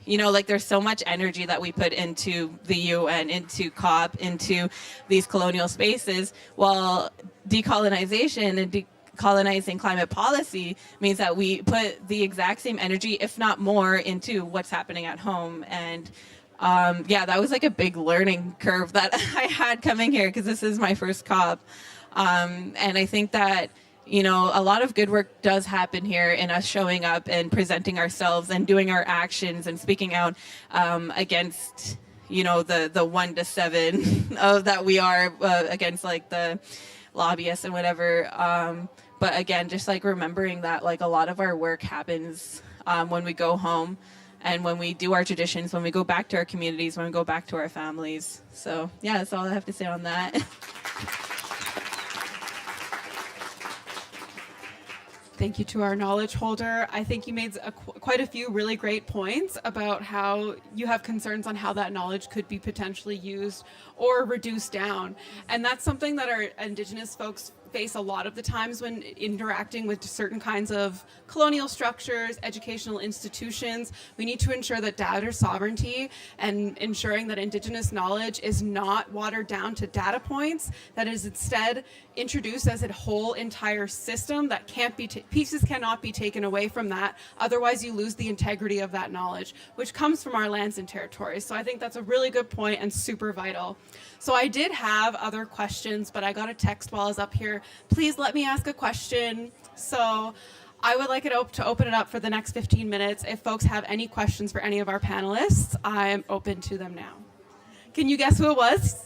there's so much energy that we put into the UN, into COP, into these colonial spaces, while decolonization and decolonizing climate policy means that we put the exact same energy, if not more, into what's happening at home. And that was a big learning curve that I had coming here, because this is my first COP. And I think that a lot of good work does happen here in us showing up and presenting ourselves and doing our actions and speaking out against, the 1 to 7 of that we are against the lobbyists and whatever. But again, just remembering that a lot of our work happens when we go home and when we do our traditions, when we go back to our communities, when we go back to our families. So yeah, that's all I have to say on that. Thank you to our knowledge holder. I think you made quite a few really great points about how you have concerns on how that knowledge could be potentially used or reduced down. And that's something that our Indigenous folks face a lot of the times when interacting with certain kinds of colonial structures, educational institutions. We need to ensure that data sovereignty and ensuring that Indigenous knowledge is not watered down to data points, that is instead introduced as a whole entire system that can't be, pieces cannot be taken away from that. Otherwise you lose the integrity of that knowledge, which comes from our lands and territories. So I think that's a really good point and super vital. So I did have other questions, but I got a text while I was up here. Please let me ask a question. So I would like to open it up for the next 15 minutes. If folks have any questions for any of our panelists, I am open to them now. Can you guess who it was?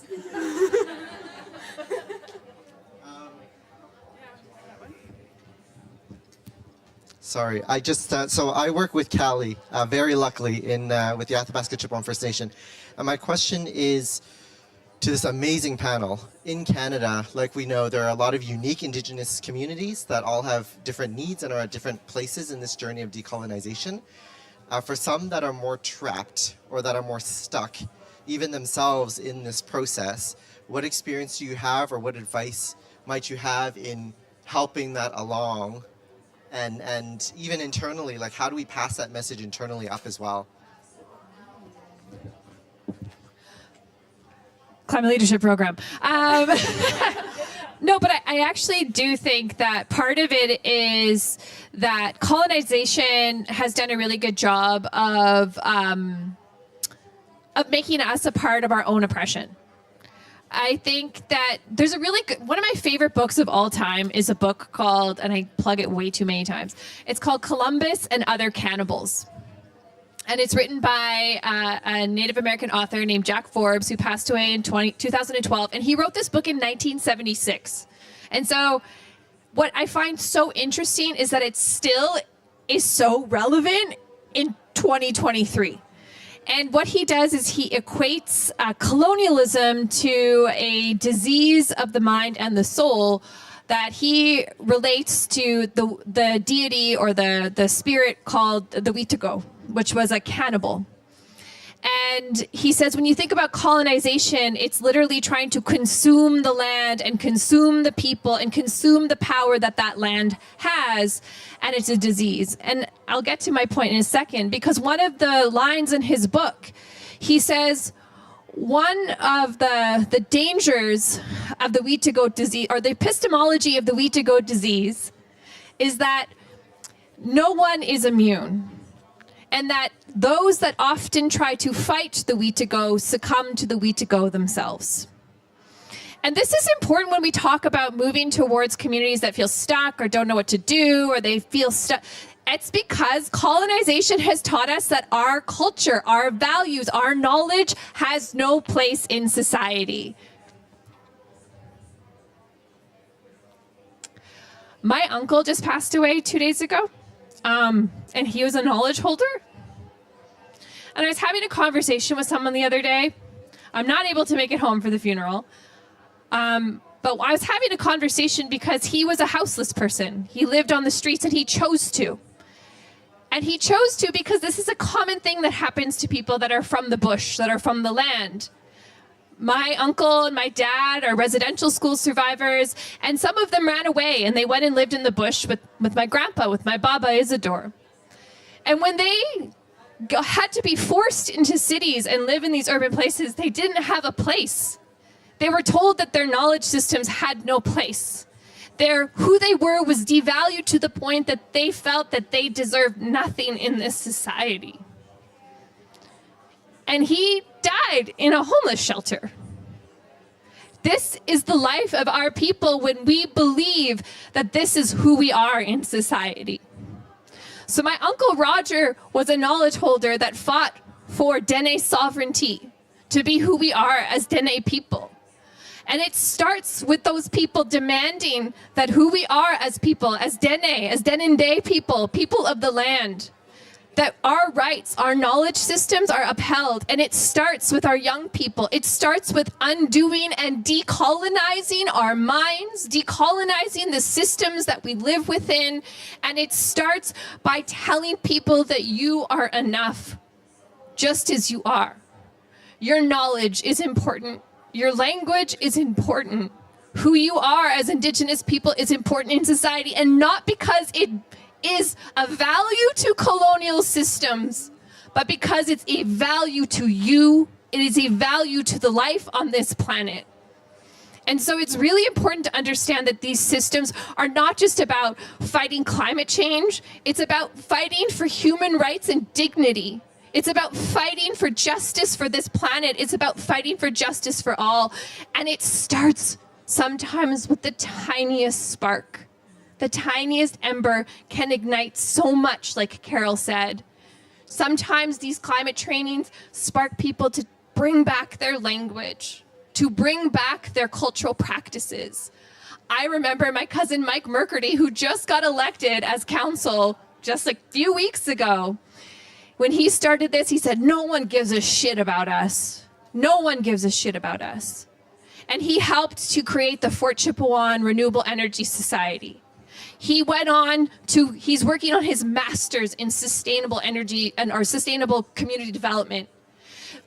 Sorry, I just, so I work with Callie, very luckily, with the Athabasca Chippewa First Nation. And my question is to this amazing panel. In Canada, like we know, there are a lot of unique Indigenous communities that all have different needs and are at different places in this journey of decolonization. For some that are more trapped or that are more stuck, even themselves in this process, what experience do you have or what advice might you have in helping that along? And even internally, like how do we pass that message internally up as well? Climate leadership program. No, but I actually do think that part of it is that colonization has done a really good job of making us a part of our own oppression. I think that there's a really good, one of my favorite books of all time is a book called, and I plug it way too many times, it's called Columbus and Other Cannibals. And it's written by a Native American author named Jack Forbes, who passed away in 2012. And he wrote this book in 1976. And so what I find so interesting is that it still is so relevant in 2023. And what he does is he equates colonialism to a disease of the mind and the soul that he relates to the deity or the spirit called the Witigo, which was a cannibal. And he says, when you think about colonization, it's literally trying to consume the land and consume the people and consume the power that that land has. And it's a disease. And I'll get to my point in a second, because one of the lines in his book, he says, one of the dangers of the Witigo disease, or the epistemology of the Witigo disease, is that no one is immune. And that those that often try to fight the Witigo succumb to the Witigo themselves. And this is important when we talk about moving towards communities that feel stuck or don't know what to do, or they feel stuck. It's because colonization has taught us that our culture, our values, our knowledge has no place in society. My uncle just passed away 2 days ago. And he was a knowledge holder. And I was having a conversation with someone the other day. I'm not able to make it home for the funeral. But I was having a conversation because he was a houseless person. He lived on the streets and he chose to. And he chose to because this is a common thing that happens to people that are from the bush, that are from the land. My uncle and my dad are residential school survivors, and some of them ran away and they went and lived in the bush with my grandpa, with my Baba Isidore. And when they had to be forced into cities and live in these urban places, they didn't have a place. They were told that their knowledge systems had no place. Who they were was devalued to the point that they felt that they deserved nothing in this society. And he died in a homeless shelter. This is the life of our people when we believe that this is who we are in society. So my Uncle Roger was a knowledge holder that fought for Dene sovereignty, to be who we are as Dene people. And it starts with those people demanding that who we are as people, as Dene, as Denende people, people of the land, that our rights, our knowledge systems are upheld. And it starts with our young people. It starts with undoing and decolonizing our minds, decolonizing the systems that we live within. And it starts by telling people that you are enough, just as you are. Your knowledge is important. Your language is important. Who you are as Indigenous people is important in society, and not because it is a value to colonial systems, but because it's a value to you. It is a value to the life on this planet. And so it's really important to understand that these systems are not just about fighting climate change. It's about fighting for human rights and dignity. It's about fighting for justice for this planet. It's about fighting for justice for all. And it starts sometimes with the tiniest spark. The tiniest ember can ignite so much, like Carol said. Sometimes these climate trainings spark people to bring back their language, to bring back their cultural practices. I remember my cousin Mike Mercurdy, who just got elected as council just a few weeks ago. When he started this, he said, no one gives a shit about us. No one gives a shit about us. And he helped to create the Fort Chipewyan Renewable Energy Society. He went on to, he's working on his master's in sustainable energy or sustainable community development.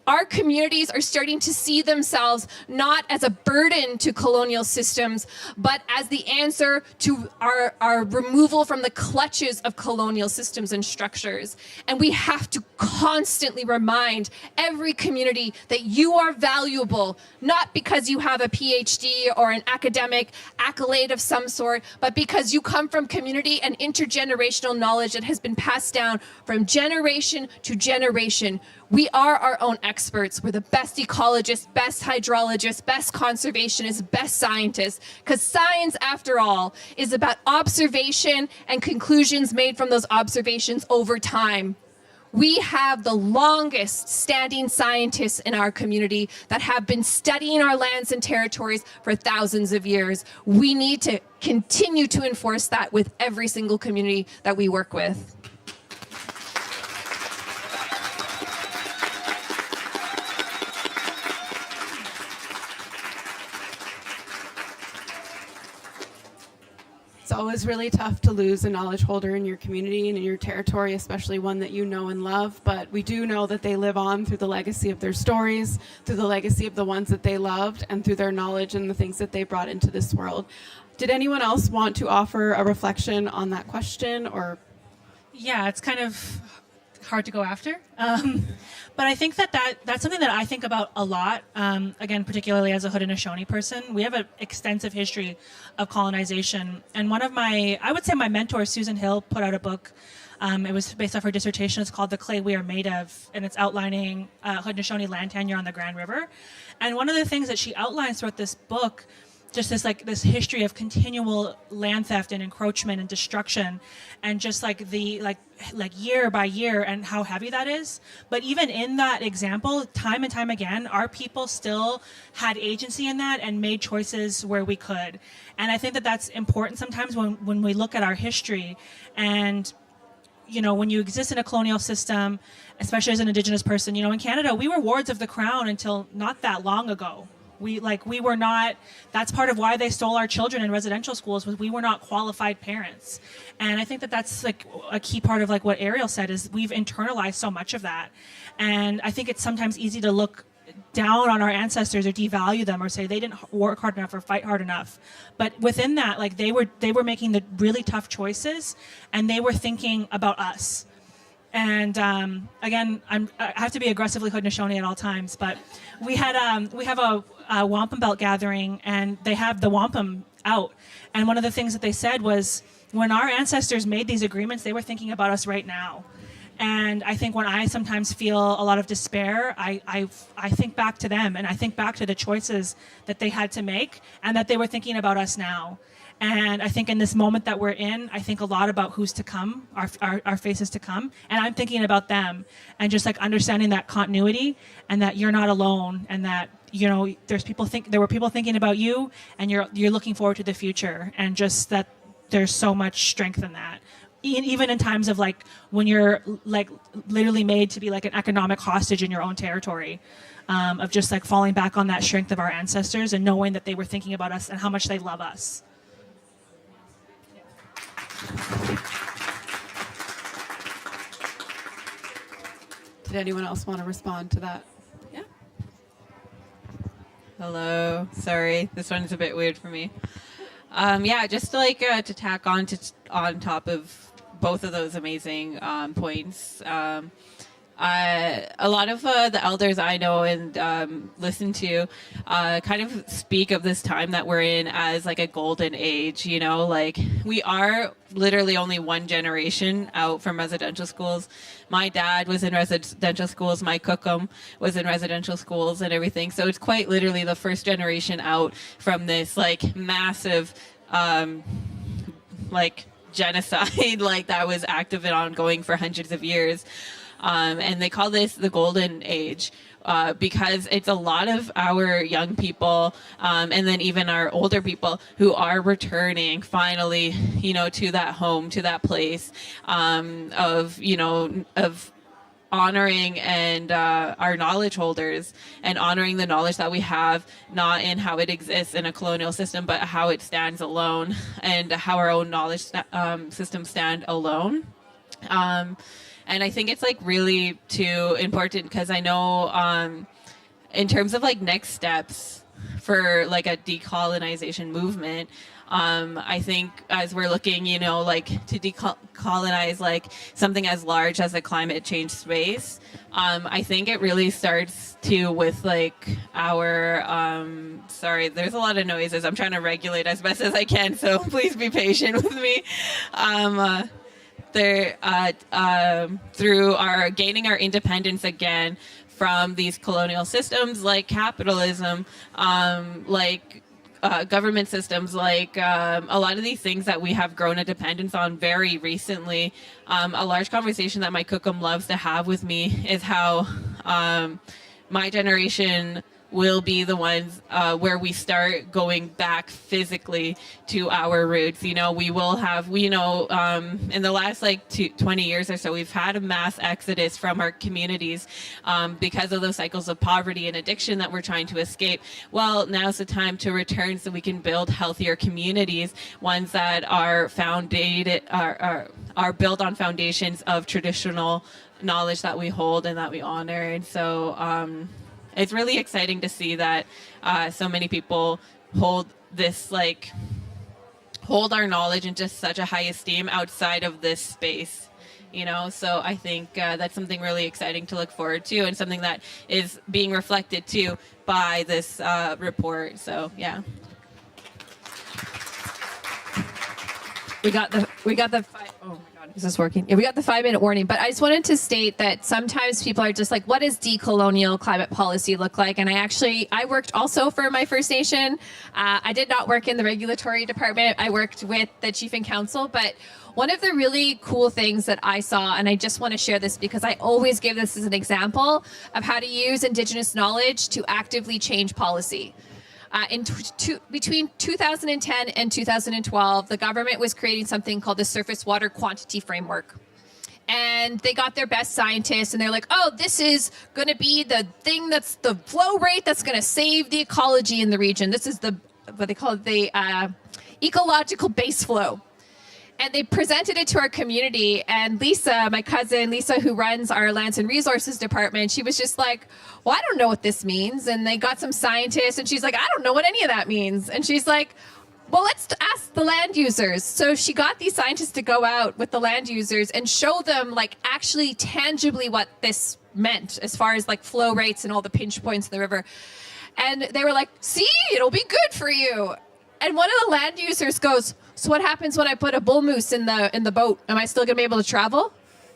Our communities are starting to see themselves not as a burden to colonial systems, but as the answer to our removal from the clutches of colonial systems and structures. And we have to constantly remind every community that you are valuable, not because you have a PhD or an academic accolade of some sort, but because you come from community and intergenerational knowledge that has been passed down from generation to generation. We are our own experts. We're the best ecologists, best hydrologists, best conservationists, best scientists, because science, after all, is about observation and conclusions made from those observations over time. We have the longest standing scientists in our community that have been studying our lands and territories for thousands of years. We need to continue to enforce that with every single community that we work with. It's always really tough to lose a knowledge holder in your community and in your territory, especially one that you know and love. But we do know that they live on through the legacy of their stories, through the legacy of the ones that they loved, and through their knowledge and the things that they brought into this world. Did anyone else want to offer a reflection on that question? Or Yeah, it's kind of hard to go after. But I think that's something that I think about a lot, again, particularly as a Haudenosaunee person. We have an extensive history of colonization. And one of I would say my mentor, Susan Hill, put out a book. It was based off her dissertation. It's called The Clay We Are Made Of, and it's outlining Haudenosaunee land tenure on the Grand River. And one of the things that she outlines throughout this book, just this history of continual land theft and encroachment and destruction, and just like year by year, and how heavy that is. But even in that example, time and time again, our people still had agency in that and made choices where we could. And I think that that's important sometimes when we look at our history. And when you exist in a colonial system, especially as an Indigenous person, in Canada, we were wards of the Crown until not that long ago. We were not, that's part of why they stole our children in residential schools, was we were not qualified parents. And I think that that's a key part of what Ariel said, is we've internalized so much of that. And I think it's sometimes easy to look down on our ancestors or devalue them or say they didn't work hard enough or fight hard enough. But within that, they were making the really tough choices, and they were thinking about us. And again, I have to be aggressively Haudenosaunee at all times, but we have a wampum belt gathering, and they have the wampum out. And one of the things that they said was, when our ancestors made these agreements, they were thinking about us right now. And I think when I sometimes feel a lot of despair, I think back to them, and I think back to the choices that they had to make, and that they were thinking about us now. And I think in this moment that we're in, I think a lot about who's to come, our faces to come. And I'm thinking about them, and just understanding that continuity, and that you're not alone, and that, there were people thinking about you, and you're looking forward to the future, and just that there's so much strength in that. even in times of like when you're like literally made to be like an economic hostage in your own territory, of just like falling back on that strength of our ancestors and knowing that they were thinking about us and how much they love us. Did anyone else want to respond to that? Yeah. Hello. Sorry, this one's a bit weird for me. Yeah, just like to tack on top of both of those amazing points. A lot of the elders I know and listen to kind of speak of this time that we're in as like a golden age, you know, like we are literally only one generation out from residential schools. My dad was in residential schools, my cookum was in residential schools and everything. So it's quite literally the first generation out from this like massive like genocide like that was active and ongoing for hundreds of years. And they call this the golden age because it's a lot of our young people and then even our older people who are returning finally, you know, to that home, to that place of, you know, of honoring and our knowledge holders and honoring the knowledge that we have, not in how it exists in a colonial system, but how it stands alone and how our own knowledge systems stand alone. And I think it's like really too important because I know in terms of like next steps for like a decolonization movement, I think as we're looking, you know, like to decolonize like something as large as the climate change space, I think it really starts to with like our, sorry, there's a lot of noises. I'm trying to regulate as best as I can, so please be patient with me. Through our gaining our independence again from these colonial systems like capitalism, like government systems, like a lot of these things that we have grown a dependence on very recently. A large conversation that my cookum loves to have with me is how my generation will be the ones where we start going back physically to our roots. You know, we will have, we know, in the last like 20 years or so, we've had a mass exodus from our communities because of those cycles of poverty and addiction that we're trying to escape. Well, now's the time to return so we can build healthier communities, ones that are are built on foundations of traditional knowledge that we hold and that we honor. And so, it's really exciting to see that so many people hold our knowledge in just such a high esteem outside of this space, you know. So I think that's something really exciting to look forward to and something that is being reflected too by this report. So yeah. We got the oh my God, is this working? Yeah, we got the 5-minute warning, but I just wanted to state that sometimes people are just like, what does decolonial climate policy look like? And I worked also for my First Nation. I did not work in the regulatory department. I worked with the chief and council, but one of the really cool things that I saw, and I just want to share this because I always give this as an example of how to use Indigenous knowledge to actively change policy. Between 2010 and 2012, the government was creating something called the Surface Water Quantity Framework. And they got their best scientists and they're like, oh, this is going to be the thing that's the flow rate that's going to save the ecology in the region. This is what they call it, the ecological base flow. And they presented it to our community, and Lisa, my cousin Lisa, who runs our Lands and Resources department, she was just like, well, I don't know what this means. And they got some scientists, and she's like, I don't know what any of that means. And she's like, well, let's ask the land users. So she got these scientists to go out with the land users and show them like actually tangibly what this meant as far as like flow rates and all the pinch points in the river. And they were like, see, it'll be good for you. And one of the land users goes, so what happens when I put a bull moose in the boat? Am I still gonna be able to travel?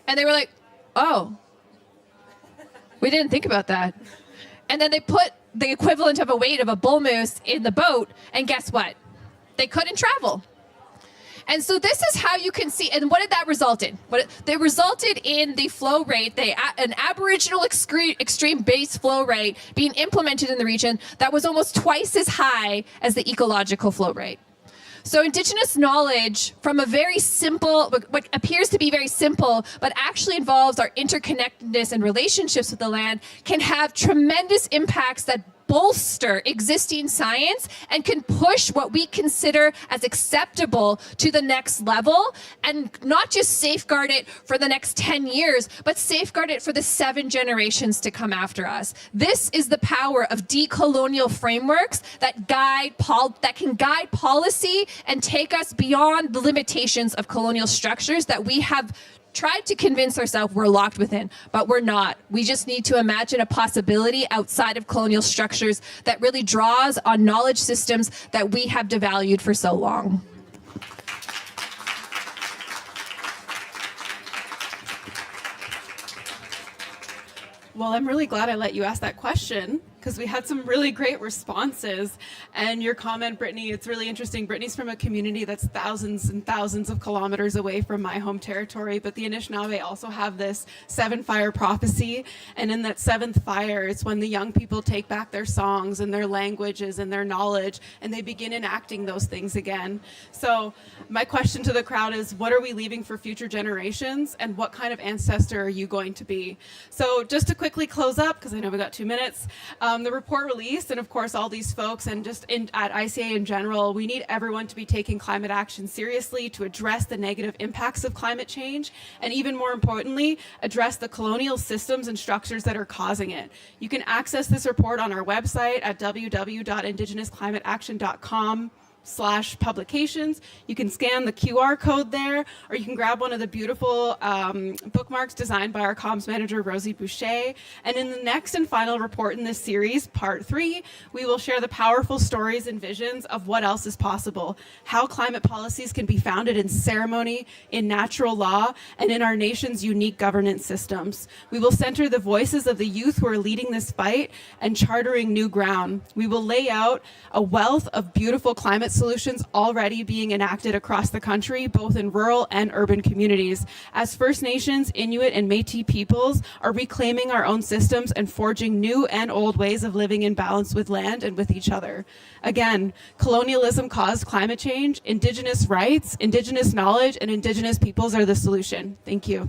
And they were like, oh, we didn't think about that. And then they put the equivalent of a weight of a bull moose in the boat, and guess what? They couldn't travel. And so this is how you can see, and what did that result in? They resulted in the flow rate, an Aboriginal extreme base flow rate being implemented in the region that was almost twice as high as the ecological flow rate. So Indigenous knowledge from a very simple, what appears to be very simple, but actually involves our interconnectedness and relationships with the land, can have tremendous impacts that bolster existing science and can push what we consider as acceptable to the next level, and not just safeguard it for the next 10 years, but safeguard it for the 7 generations to come after us. This is the power of decolonial frameworks that can guide policy and take us beyond the limitations of colonial structures that we have tried to convince ourselves we're locked within, but we're not. We just need to imagine a possibility outside of colonial structures that really draws on knowledge systems that we have devalued for so long. Well, I'm really glad I let you ask that question, because we had some really great responses. And your comment, Brittany, it's really interesting. Brittany's from a community that's thousands and thousands of kilometers away from my home territory, but the Anishinaabe also have this 7-fire prophecy. And in that 7th fire, it's when the young people take back their songs and their languages and their knowledge, and they begin enacting those things again. So my question to the crowd is, what are we leaving for future generations, and what kind of ancestor are you going to be? So just to quickly close up, because I know we got 2 minutes, the report released, and of course all these folks, and just at ICA in general, we need everyone to be taking climate action seriously to address the negative impacts of climate change, and even more importantly, address the colonial systems and structures that are causing it. You can access this report on our website at www.indigenousclimateaction.com/publications. You can scan the QR code there, or you can grab one of the beautiful bookmarks designed by our comms manager, Rosie Boucher. And in the next and final report in this series, part 3, we will share the powerful stories and visions of what else is possible, how climate policies can be founded in ceremony, in natural law, and in our nation's unique governance systems. We will center the voices of the youth who are leading this fight and chartering new ground. We will lay out a wealth of beautiful climate solutions already being enacted across the country, both in rural and urban communities, as First Nations, Inuit, and Métis peoples are reclaiming our own systems and forging new and old ways of living in balance with land and with each other. Again, colonialism caused climate change. Indigenous rights, Indigenous knowledge, and Indigenous peoples are the solution. Thank you.